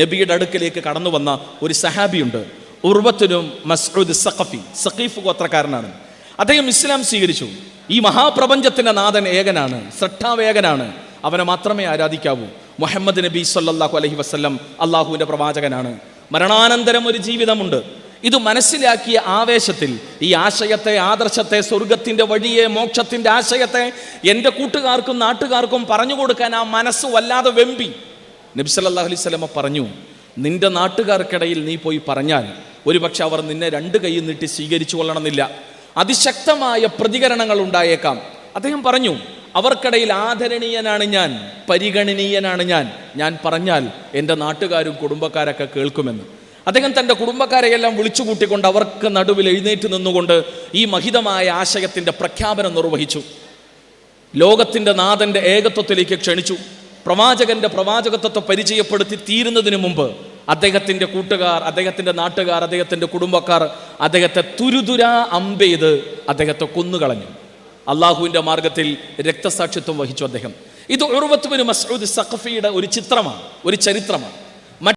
നബിയുടെ അടുക്കലേക്ക് കടന്നു വന്ന ഒരു സഹാബിയുണ്ട്, ഉർവത്തുനും മസ്ഊദ് സഖഫി, സഖീഫ് ഗോത്രക്കാരനാണ്. അദ്ദേഹം ഇസ്ലാം സ്വീകരിച്ചു. ഈ മഹാപ്രപഞ്ചത്തിന്റെ നാഥൻ ഏകനാണ്, ശ്രദ്ധാവേകനാണ്, അവനെ മാത്രമേ ആരാധിക്കാവൂ. മുഹമ്മദ് നബി സല്ലല്ലാഹു അലൈഹി വസല്ലം അള്ളാഹുവിന്റെ പ്രവാചകനാണ്. മരണാനന്തരം ഒരു ജീവിതമുണ്ട്. ഇത് മനസ്സിലാക്കിയ ആവേശത്തിൽ ഈ ആശയത്തെ, ആദർശത്തെ, സ്വർഗത്തിന്റെ വഴിയെ, മോക്ഷത്തിന്റെ ആശയത്തെ എൻ്റെ കൂട്ടുകാർക്കും നാട്ടുകാർക്കും പറഞ്ഞു കൊടുക്കാൻ ആ മനസ്സ് വല്ലാതെ വെമ്പി. നബി സല്ലല്ലാഹു അലൈഹി വസല്ലം പറഞ്ഞു, നിന്റെ നാട്ടുകാർക്കിടയിൽ നീ പോയി പറഞ്ഞാൽ ഒരുപക്ഷെ അവർ നിന്നെ രണ്ട് കൈ നീട്ടി സ്വീകരിച്ചു കൊള്ളണമെന്നില്ല, അതിശക്തമായ പ്രതികരണങ്ങൾ ഉണ്ടായേക്കാം. അദ്ദേഹം പറഞ്ഞു, അവർക്കിടയിൽ ആദരണീയനാണ് ഞാൻ, പരിഗണനീയനാണ് ഞാൻ പറഞ്ഞാൽ എൻ്റെ നാട്ടുകാരും കുടുംബക്കാരൊക്കെ കേൾക്കുമെന്ന്. അദ്ദേഹം തൻ്റെ കുടുംബക്കാരെയെല്ലാം വിളിച്ചു കൂട്ടിക്കൊണ്ട് അവർക്ക് നടുവിൽ എഴുന്നേറ്റ് നിന്നുകൊണ്ട് ഈ മഹിതമായ ആശയത്തിൻ്റെ പ്രഖ്യാപനം നിർവഹിച്ചു. ലോകത്തിൻ്റെ നാഥൻ്റെ ഏകത്വത്തിലേക്ക് ക്ഷണിച്ചു. പ്രവാചകന്റെ പ്രവാചകത്വത്തെ പരിചയപ്പെടുത്തി തീരുന്നതിന് മുമ്പ് അദ്ദേഹത്തിൻ്റെ കൂട്ടുകാർ, അദ്ദേഹത്തിൻ്റെ നാട്ടുകാർ, അദ്ദേഹത്തിൻ്റെ കുടുംബക്കാർ അദ്ദേഹത്തെ തുരുതുരാ അമ്പെയ്ത് അദ്ദേഹത്തെ കൊന്നുകളഞ്ഞു. അള്ളാഹുവിൻ്റെ മാർഗത്തിൽ രക്തസാക്ഷിത്വം വഹിച്ചു അദ്ദേഹം. ഇത് ഉർവത്ത് ബിൻ മസ്ഊദ് സഖഫിയുടെ ഒരു ചിത്രമാണ്, ഒരു ചരിത്രമാണ്.